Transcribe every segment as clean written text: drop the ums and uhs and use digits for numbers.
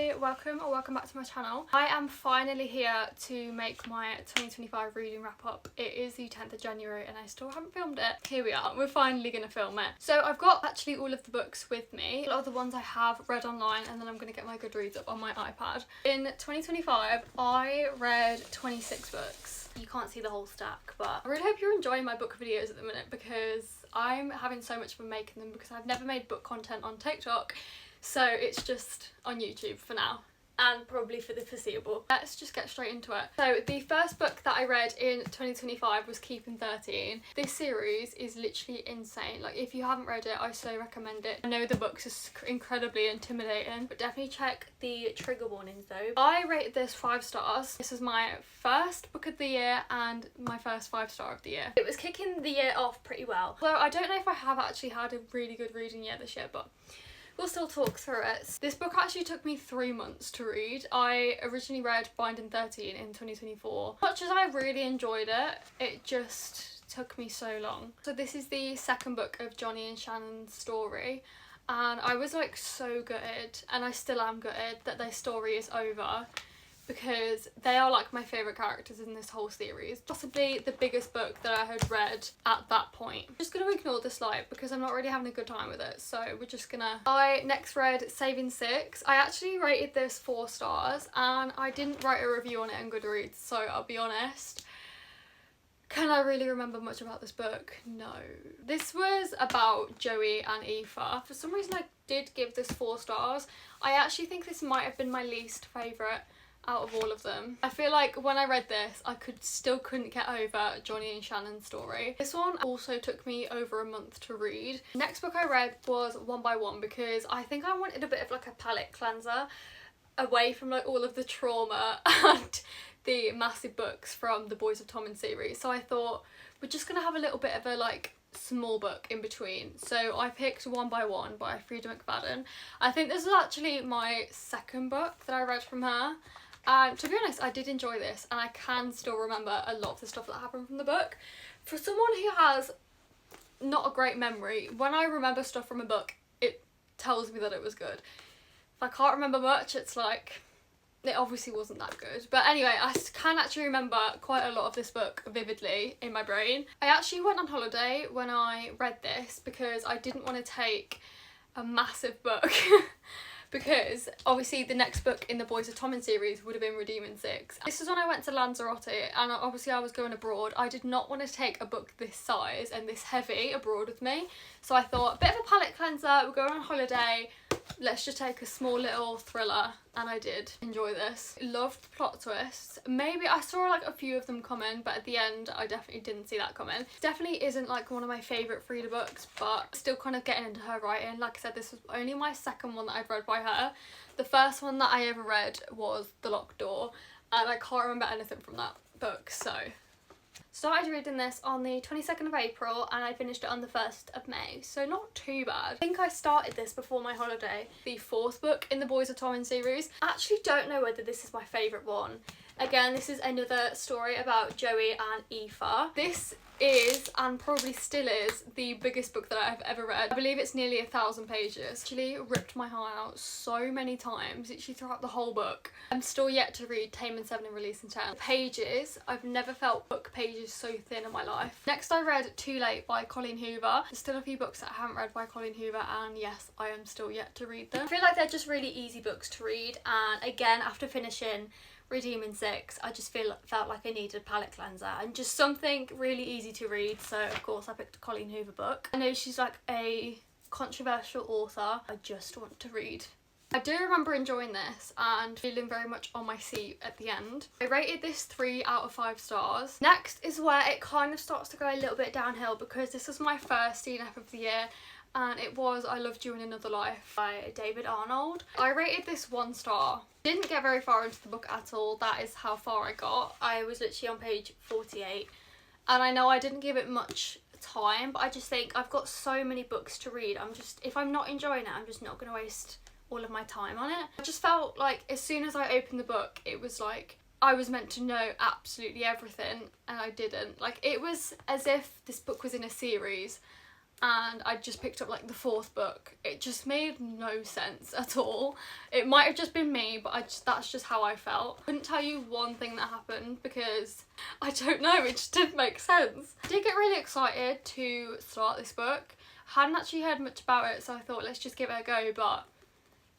Hi, welcome back to my channel. I am finally here to make my 2025 reading wrap up. It is the 10th of January and I still haven't filmed it. Here we are, we're finally gonna film it. So I've got actually all of the books with me. A lot of the ones I have read online and then I'm gonna get my Goodreads up on my iPad. In 2025, I read 26 books. You can't see the whole stack, but I really hope you're enjoying my book videos at the minute because I'm having so much fun making them because I've never made book content on TikTok. So it's just on YouTube for now and probably for the foreseeable. Let's just get straight into it. So the first book that I read in 2025 was Keeping 13. This series is literally insane. Like if you haven't read it, I so recommend it. I know the books are incredibly intimidating, but definitely check the trigger warnings though. I rated this 5 stars. This was my first book of the year and my first 5-star of the year. It was kicking the year off pretty well. So I don't know if I have actually had a really good reading year this year, but we'll still talk through it. This book actually took me 3 months to read. I originally read Binding 13 in 2024. As much as I really enjoyed it, it just took me so long. So this is the second book of Johnny and Shannon's story and I was like so gutted, and I still am gutted that their story is over because they are like my favourite characters in this whole series. Possibly the biggest book that I had read at that point. I'm just going to ignore the slide because I'm not really having a good time with it, so we're just gonna... I next read Saving Six. I actually rated this 4 stars and I didn't write a review on it on Goodreads, so I'll be honest. Can I really remember much about this book? No. This was about Joey and Aoife. For some reason I did give this 4 stars. I actually think this might have been my least favourite out of all of them. I feel like when I read this I couldn't get over Johnny and Shannon's story. This one also took me over a month to read. Next book I read was One by One because I think I wanted a bit of like a palate cleanser away from like all of the trauma and the massive books from the Boys of Tommen series. So I thought we're just gonna have a little bit of a like small book in between. So I picked One by One by Frida McFadden. I think this was actually my second book that I read from her. And to be honest, I did enjoy this and I can still remember a lot of the stuff that happened from the book. For someone who has not a great memory, when I remember stuff from a book, it tells me that it was good. If I can't remember much, it's like, it obviously wasn't that good. But anyway, I can actually remember quite a lot of this book vividly in my brain. I actually went on holiday when I read this because I didn't want to take a massive book. Because obviously the next book in the Boys of Tommen series would have been Redeeming Six. This was when I went to Lanzarote and obviously I was going abroad. I did not want to take a book this size and this heavy abroad with me. So I thought, a bit of a palate cleanser, we're going on holiday, let's just take a small little thriller, and I did enjoy this. Loved the plot twists. Maybe I saw like a few of them coming, but at the end I definitely didn't see that coming. Definitely isn't like one of my favourite Frida books, but still kind of getting into her writing. Like I said, this was only my second one that I've read by her. The first one that I ever read was The Locked Door and I can't remember anything from that book. So started reading this on the 22nd of April and I finished it on the 1st of May, so not too bad. I think I started this before my holiday, the 4th book in the Boys of Tommen series. I actually don't know whether this is my favourite one. Again, this is another story about Joey and Aoife. This is, and probably still is, the biggest book that I've ever read. I believe it's nearly 1,000 pages. Actually ripped my heart out so many times, literally throughout the whole book. I'm still yet to read Tame and Seven and Release and 10. Pages, I've never felt book pages so thin in my life. Next I read Too Late by Colleen Hoover. There's still a few books that I haven't read by Colleen Hoover and yes, I am still yet to read them. I feel like they're just really easy books to read, and again, after finishing Redeeming Six, I just felt like I needed a palate cleanser and just something really easy to read, so of course I picked a Colleen Hoover book. I know she's like a controversial author, I just want to read. I do remember enjoying this and feeling very much on my seat at the end. I rated this 3 out of 5 stars. Next is where it kind of starts to go a little bit downhill because this was my first DNF of the year and it was I Loved You in Another Life by David Arnold. I rated this 1 star. Didn't get very far into the book at all, that is how far I got. I was literally on page 48 and I know I didn't give it much time, but I just think I've got so many books to read. If I'm not enjoying it, I'm just not going to waste all of my time on it. I just felt like as soon as I opened the book, it was like I was meant to know absolutely everything and I didn't. Like it was as if this book was in a series and I just picked up like the 4th book. It just made no sense at all. It might have just been me, but that's just how I felt. I couldn't tell you one thing that happened because I don't know, it just didn't make sense. I did get really excited to start this book. I hadn't actually heard much about it, so I thought let's just give it a go, but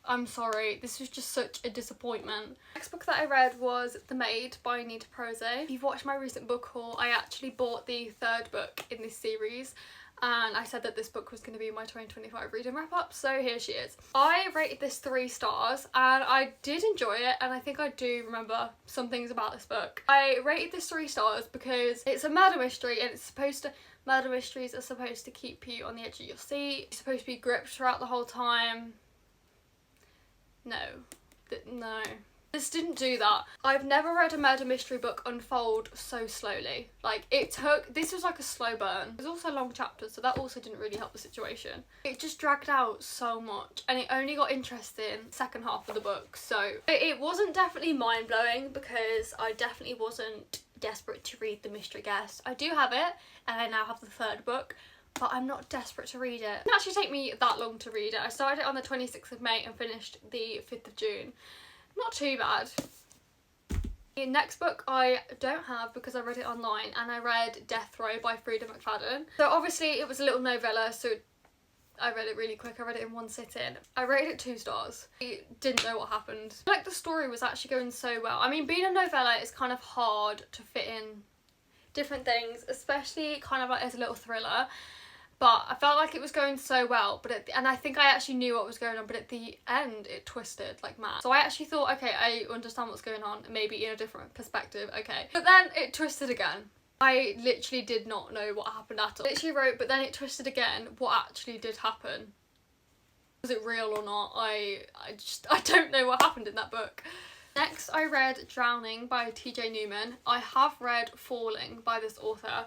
I'm sorry, this was just such a disappointment. The next book that I read was The Maid by Nita Prose. If you've watched my recent book haul, I actually bought the 3rd book in this series, and I said that this book was going to be my 2025 reading wrap up, so here she is. I rated this 3 stars and I did enjoy it, and I think I do remember some things about this book. I rated this 3 stars because it's a murder mystery, and murder mysteries are supposed to keep you on the edge of your seat. You're supposed to be gripped throughout the whole time. No. This didn't do that. I've never read a murder mystery book unfold so slowly. Like, this was like a slow burn. It was also long chapters, so that also didn't really help the situation. It just dragged out so much, and it only got interesting second half of the book, so it wasn't definitely mind-blowing because I definitely wasn't desperate to read The Mystery Guest. I do have it, and I now have the 3rd book, but I'm not desperate to read it. It didn't actually take me that long to read it. I started it on the 26th of May and finished the 5th of June. Not too bad. The next book I don't have because I read it online, and I read Death Row by Frida McFadden. So obviously it was a little novella, so I read it really quick. I read it in one sitting. I rated it 2 stars. I didn't know what happened. I feel like the story was actually going so well. I mean, being a novella is kind of hard to fit in different things, especially kind of like as a little thriller. But I felt like it was going so well, and I think I actually knew what was going on, but at the end it twisted like mad. So I actually thought, okay, I understand what's going on, maybe in a different perspective, okay. But then it twisted again. I literally did not know what happened at all. I literally wrote, but then it twisted again, what actually did happen? Was it real or not? I don't know what happened in that book. Next I read Drowning by TJ Newman. I have read Falling by this author.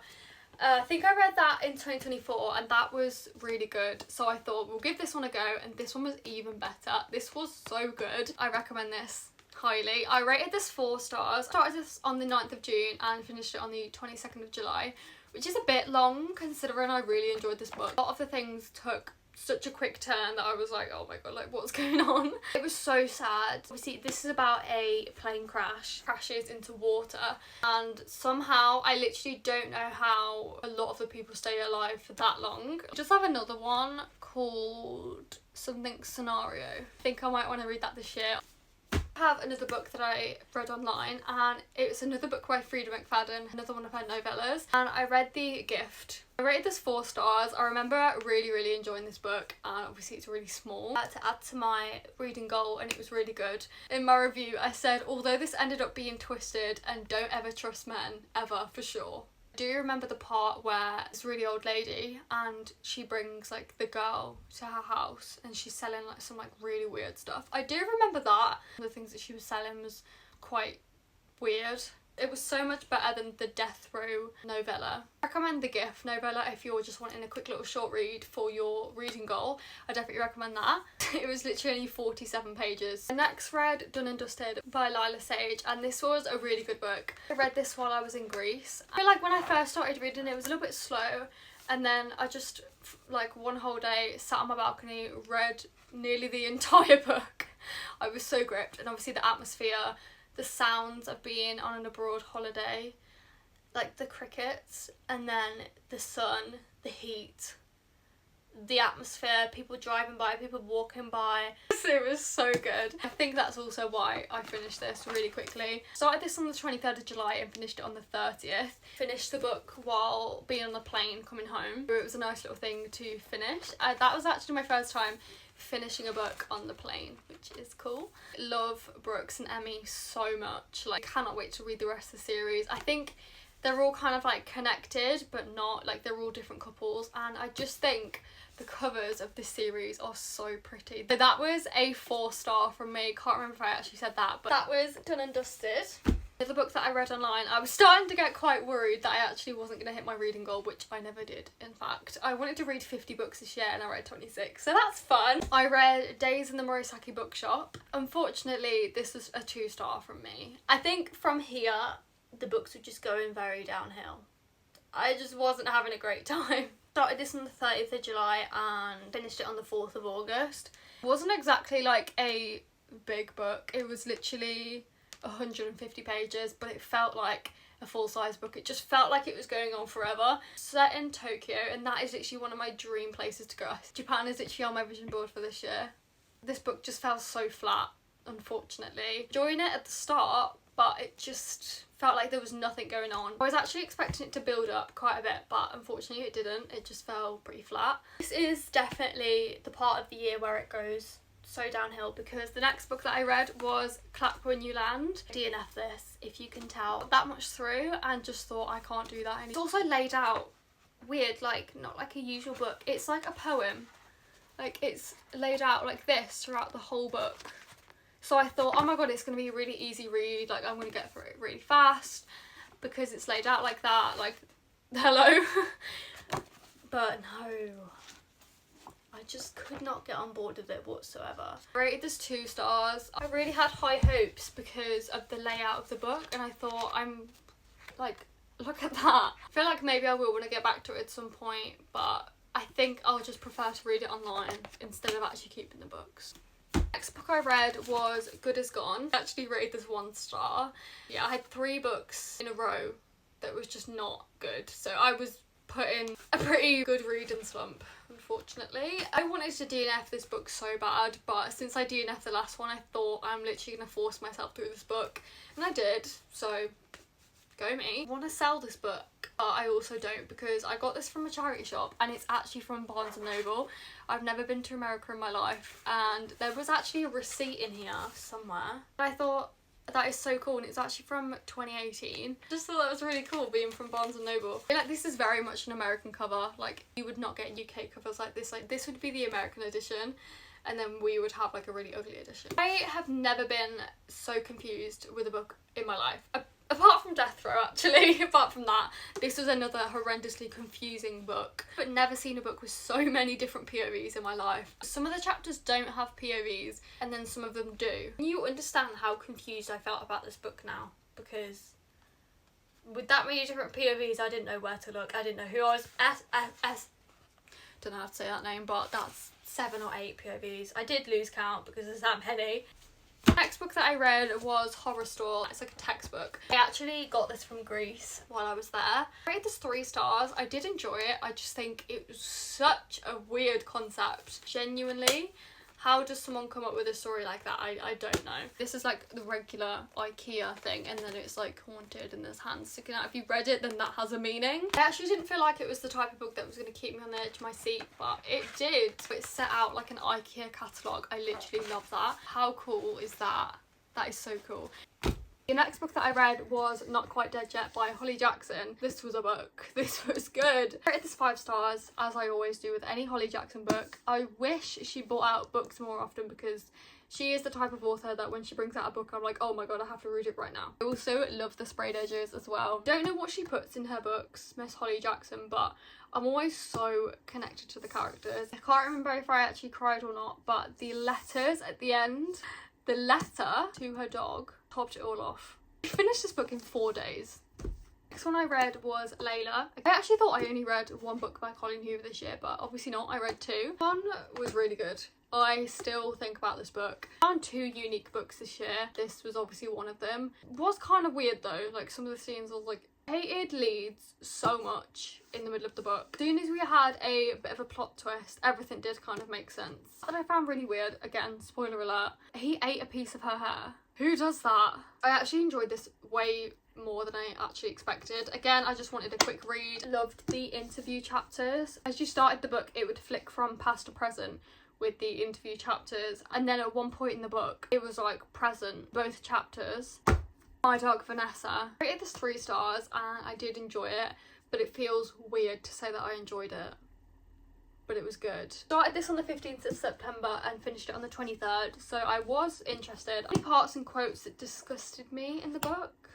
I think I read that in 2024, and that was really good, so I thought we'll give this one a go, and this one was even better. This was so good. I recommend this highly. I rated this 4 stars. Started this on the 9th of June and finished it on the 22nd of July, which is a bit long considering I really enjoyed this book. A lot of the things took such a quick turn that I was like, oh my god, like what's going on? It was so sad. Obviously this is about a plane crashes into water, and somehow I literally don't know how a lot of the people stay alive for that long. I just have another one called something Scenario. I think I might want to read that this year. I have another book that I read online, and it's another book by Frida McFadden, another one of her novellas, and I read The Gift. I rated this 4 stars. I remember really enjoying this book, and obviously it's really small. I had to add to my reading goal, and it was really good. In my review I said, although this ended up being twisted, and don't ever trust men, ever, for sure. I do remember the part where this really old lady, and she brings like the girl to her house, and she's selling like some like really weird stuff. I do remember that. The things that she was selling was quite weird. It was so much better than the Death Row novella. I recommend The Gift novella if you're just wanting a quick little short read for your reading goal. I definitely recommend that. It was literally only 47 pages. I next read Done and Dusted by Lila Sage, and this was a really good book. I read this while I was in Greece. I feel like when I first started reading it was a little bit slow, and then I just like one whole day sat on my balcony, read nearly the entire book. I was so gripped, and obviously the atmosphere, the sounds of being on an abroad holiday, like the crickets, and then the sun, the heat, the atmosphere, people driving by, people walking by. It was so good. I think that's also why I finished this really quickly. Started this on the 23rd of July and finished it on the 30th. Finished the book while being on the plane coming home. It was a nice little thing to finish. That was actually my first time finishing a book on the plane, which is cool. Love Brooks and Emmy so much. Like, cannot wait to read the rest of the series. I think they're all kind of like connected but not, like they're all different couples, and I just think the covers of this series are so pretty. So that was a 4 star from me. Can't remember if I actually said that, but that was Done and Dusted. The book that I read online, I was starting to get quite worried that I actually wasn't going to hit my reading goal, which I never did, in fact. I wanted to read 50 books this year and I read 26, so that's fun. I read Days in the Murasaki Bookshop. Unfortunately, this was a 2 star from me. I think from here, the books were just going very downhill. I just wasn't having a great time. Started this on the 30th of July and finished it on the 4th of August. It wasn't exactly like a big book. It was literally 150 pages, but it felt like a full-size book. It just felt like it was going on forever. Set in Tokyo, and that is literally one of my dream places to go. Japan is literally on my vision board for this year. This book just felt so flat, unfortunately. Enjoying it at the start, but it just felt like there was nothing going on. I was actually expecting it to build up quite a bit, but unfortunately it didn't. It just fell pretty flat. This is definitely the part of the year where it goes so downhill, because the next book that I read was Clap When You Land. DNF this, if you can tell. That much through and just thought, I can't do that anymore. It's also laid out weird, like not like a usual book. It's like a poem. Like it's laid out like this throughout the whole book. So I thought, oh my god, it's going to be a really easy read, like I'm going to get through it really fast because it's laid out like that, like, hello. But no, I just could not get on board with it whatsoever. I rated this 2 stars. I really had high hopes because of the layout of the book, and I thought, I'm like, look at that. I feel like maybe I will want to get back to it at some point, but I think I'll just prefer to read it online instead of actually keeping the books. Next book I read was Good As Gone. I actually rated this 1 star. Yeah, I had 3 books in a row that was just not good, so I was put in a pretty good reading slump, unfortunately. I wanted to DNF this book so bad, but since I DNF'd the last one, I thought I'm literally gonna force myself through this book, and I did, so go me. I want to sell this book, but I also don't, because I got this from a charity shop and it's actually from Barnes & Noble. I've never been to America in my life, and there was actually a receipt in here somewhere. I thought, that is so cool, and it's actually from 2018. Just thought that was really cool, being from Barnes & Noble. I feel like this is very much an American cover. Like, you would not get UK covers like this. Like, this would be the American edition, and then we would have like a really ugly edition. I have never been so confused with a book in my life. Apart from Death Row, actually. Apart from that, this was another horrendously confusing book. But never seen a book with so many different POVs in my life. Some of the chapters don't have POVs, and then some of them do. You understand how confused I felt about this book now, because with that many different POVs, I didn't know where to look. I didn't know who I was. Don't know how to say that name, but that's 7 or 8 POVs. I did lose count because of Sam Henny. The next book that I read was Horror Store. It's like a textbook. I actually got this from Greece while I was there. I rated this 3 stars. I did enjoy it. I just think it was such a weird concept. Genuinely, how does someone come up with a story like that? I don't know. This is like the regular IKEA thing, and then it's like haunted and there's hands sticking out. If you read it, then that has a meaning. I actually didn't feel like it was the type of book that was going to keep me on the edge of my seat, but it did. So it set out like an IKEA catalogue. I literally love that. How cool is that? That is so cool. The next book that I read was Not Quite Dead Yet by Holly Jackson. This was a book. This was good. I rated this 5 stars, as I always do with any Holly Jackson book. I wish she brought out books more often, because she is the type of author that when she brings out a book, I'm like, oh my god, I have to read it right now. I also love the sprayed edges as well. Don't know what she puts in her books, Miss Holly Jackson, but I'm always so connected to the characters. I can't remember if I actually cried or not, but the letters at the end, the letter to her dog, topped it all off. I finished this book in 4 days. Next one I read was Layla. I actually thought I only read 1 book by Colleen Hoover this year, but obviously not. I read 2. One was really good. I still think about this book. I found 2 unique books this year. This was obviously one of them. It was kind of weird though, like some of the scenes I was like, I hated Leeds so much in the middle of the book. As soon as we had a bit of a plot twist, everything did kind of make sense. What I found really weird, again, spoiler alert, he ate a piece of her hair. Who does that? I actually enjoyed this way more than I actually expected. Again, I just wanted a quick read. Loved the interview chapters. As you started the book, it would flick from past to present with the interview chapters, and then at one point in the book, it was like present, both chapters. My dog Vanessa. I rated this 3 stars and I did enjoy it, but it feels weird to say that I enjoyed it. But it was good. Started this on the 15th of September and finished it on the 23rd, so I was interested. Any parts and quotes that disgusted me in the book?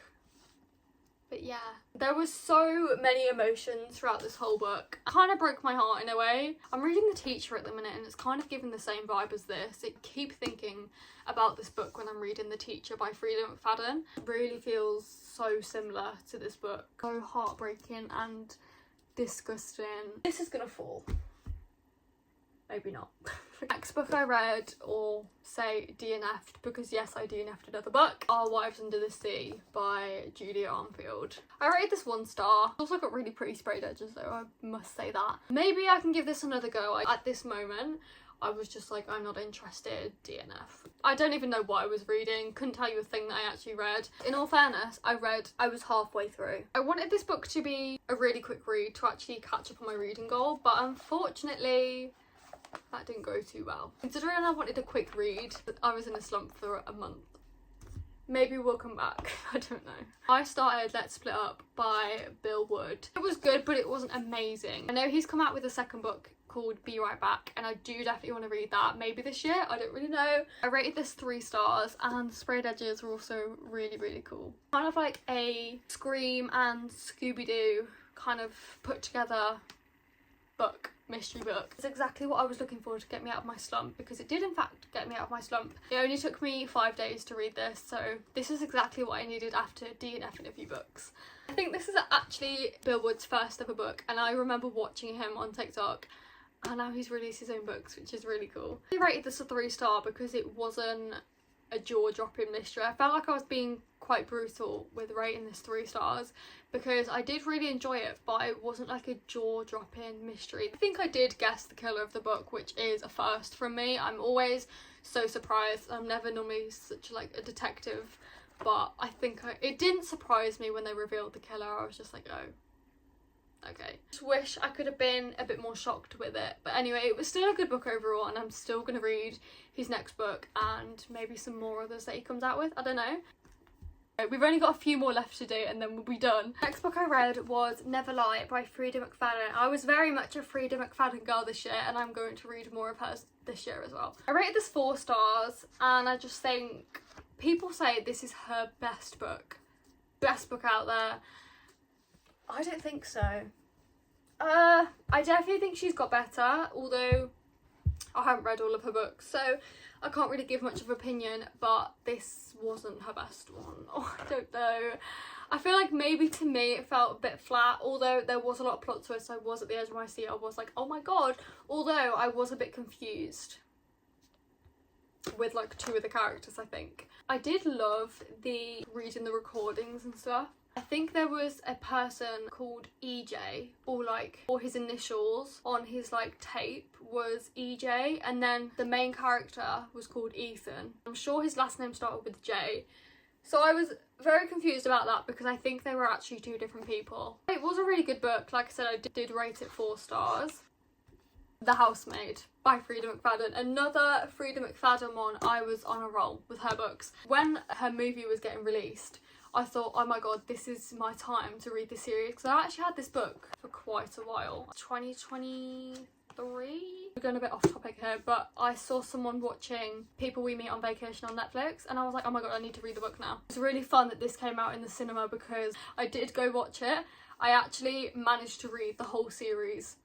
But yeah, there was so many emotions throughout this whole book. It kind of broke my heart in a way. I'm reading The Teacher at the minute and it's kind of giving the same vibe as this. I keep thinking about this book when I'm reading The Teacher by Frida McFadden. It really feels so similar to this book. So heartbreaking, and disgusting. This is gonna fall. Maybe not. Next book I read, or say DNF'd, because yes, I DNF'd another book, Our Wives Under the Sea by Julia Armfield. I rated this 1 star. It's also got really pretty sprayed edges though, I must say that. Maybe I can give this another go. At this moment, I was just like, I'm not interested, DNF. I don't even know what I was reading, couldn't tell you a thing that I actually read. In all fairness, I was halfway through. I wanted this book to be a really quick read to actually catch up on my reading goal, but unfortunately, that didn't go too well. Considering I wanted a quick read, I was in a slump for a month. Maybe we'll come back, I don't know. I started Let's Split Up by Bill Wood. It was good, but it wasn't amazing. I know he's come out with a second book called Be Right Back, and I do definitely want to read that, maybe this year, I don't really know. I rated this 3 stars, and the sprayed edges were also really, really cool. Kind of like a Scream and Scooby-Doo kind of put together book. Mystery book. It's exactly what I was looking for to get me out of my slump, because it did in fact get me out of my slump. It only took me 5 days to read this, so this is exactly what I needed after DNFing a few books. I think this is actually Bill Wood's first ever book, and I remember watching him on TikTok, and now he's released his own books, which is really cool. I rated this a 3 star because it wasn't a jaw-dropping mystery. I felt like I was being quite brutal with rating this 3 stars because I did really enjoy it, but it wasn't like a jaw-dropping mystery. I think I did guess the killer of the book, which is a first from me. I'm always so surprised. I'm never normally such like a detective, but I think it didn't surprise me when they revealed the killer. I was just like, oh, okay. Just wish I could have been a bit more shocked with it, but anyway, it was still a good book overall, and I'm still gonna read his next book and maybe some more others that he comes out with. I don't know. We've only got a few more left to do and then we'll be done. Next book I read was Never Lie by Frida McFadden. I was very much a Frida McFadden girl this year, and I'm going to read more of hers this year as well. I rated this 4 stars, and I just think people say this is her best book out there. I don't think so. I definitely think she's got better, although I haven't read all of her books, so I can't really give much of an opinion, but this wasn't her best one. Oh, I don't know. I feel like maybe to me it felt a bit flat, although there was a lot of plot twists. I was at the edge of my seat. I was like, oh my god. Although I was a bit confused with like 2 of the characters, I think. I did love the reading the recordings and stuff. I think there was a person called EJ, or his initials on his like tape was EJ, and then the main character was called Ethan. I'm sure his last name started with J. So I was very confused about that because I think they were actually 2 different people. It was a really good book. Like I said, I did rate it 4 stars. The Housemaid by Frida McFadden. Another Frida McFadden one. I was on a roll with her books. When her movie was getting released, I thought, oh my god, this is my time to read this series, because I actually had this book for quite a while. 2023? We're going a bit off topic here, but I saw someone watching People We Meet on Vacation on Netflix, and I was like, oh my god, I need to read the book now. It's really fun that this came out in the cinema because I did go watch it. I actually managed to read the whole series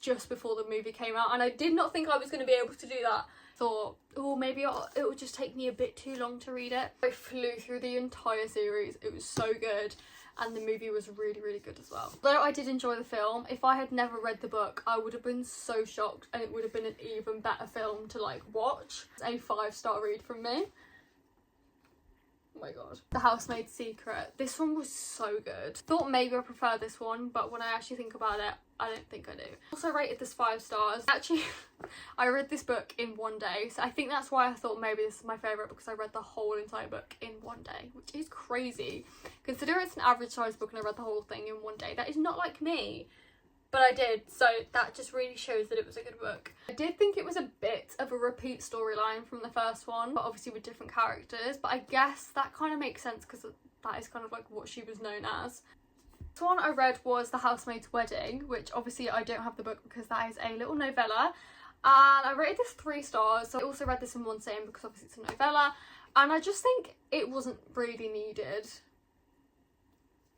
just before the movie came out, and I did not think I was going to be able to do that. Thought, oh, maybe it will just take me a bit too long to read it. I flew through the entire series. It was so good, and the movie was really, really good as well. Though I did enjoy the film, if I had never read the book, I would have been so shocked, and it would have been an even better film to like watch. It's a 5-star read from me. Oh my god. The Housemaid's Secret. This one was so good. Thought maybe I prefer this one, but when I actually think about it, I don't think I do. Also rated this 5 stars. Actually, I read this book in 1 day, so I think that's why I thought maybe this is my favourite, because I read the whole entire book in 1 day, which is crazy. Consider it's an average size book and I read the whole thing in 1 day. That is not like me. But I did, so that just really shows that it was a good book. I did think it was a bit of a repeat storyline from the first one, but obviously with different characters, but I guess that kind of makes sense because that is kind of like what she was known as. The one I read was The Housemaid's Wedding, which obviously I don't have the book because that is a little novella, and I rated this 3 stars. So I also read this in one sitting because obviously it's a novella, and I just think it wasn't really needed.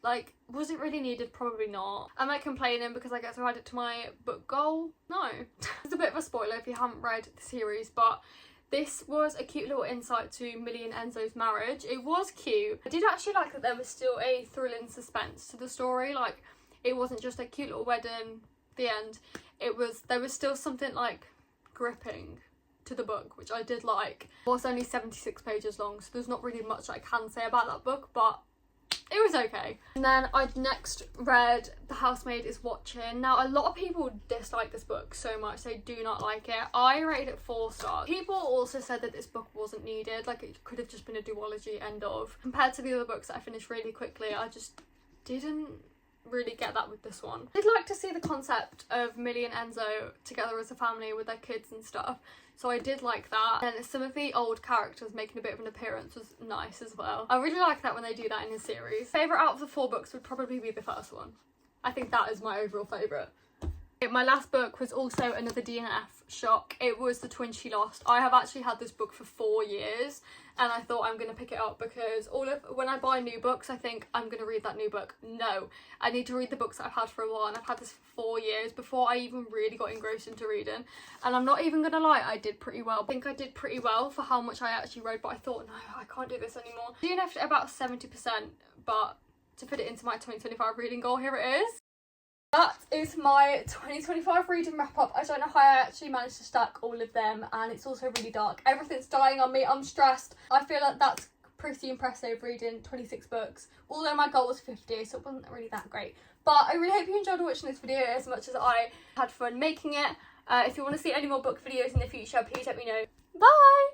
Like, was it really needed? Probably not. Am I complaining because I get to add it to my book goal? No. It's a bit of a spoiler if you haven't read the series, but this was a cute little insight to Millie and Enzo's marriage. It was cute. I did actually like that there was still a thrilling suspense to the story. Like, it wasn't just a cute little wedding, the end. There was still something like gripping to the book, which I did like. It was only 76 pages long, so there's not really much I can say about that book, but it was okay. And then I next read The Housemaid is Watching. Now, a lot of people dislike this book so much, they do not like it. I rated it 4 stars. People also said that this book wasn't needed, like it could have just been a duology, end of. Compared to the other books that I finished really quickly, I just didn't really get that with this one. I'd like to see the concept of Millie and Enzo together as a family with their kids and stuff, so I did like that. And some of the old characters making a bit of an appearance was nice as well. I really like that when they do that in a series. Favourite out of the 4 books would probably be the first one. I think that is my overall favourite. My last book was also another DNF shock. It was The Twin She Lost. I have actually had this book for 4 years, and I thought I'm going to pick it up because when I buy new books, I think I'm going to read that new book. No, I need to read the books that I've had for a while, and I've had this for 4 years before I even really got engrossed into reading. And I'm not even going to lie, I did pretty well. I think I did pretty well for how much I actually read, but I thought, no, I can't do this anymore. DNF'd at about 70%, but to fit it into my 2025 reading goal, here it is. That is my 2025 reading wrap up. I don't know how I actually managed to stack all of them, and it's also really dark. Everything's dying on me. I'm stressed. I feel like that's pretty impressive, reading 26 books, although my goal was 50, so it wasn't really that great. But I really hope you enjoyed watching this video as much as I had fun making it. If you want to see any more book videos in the future, please let me know. Bye!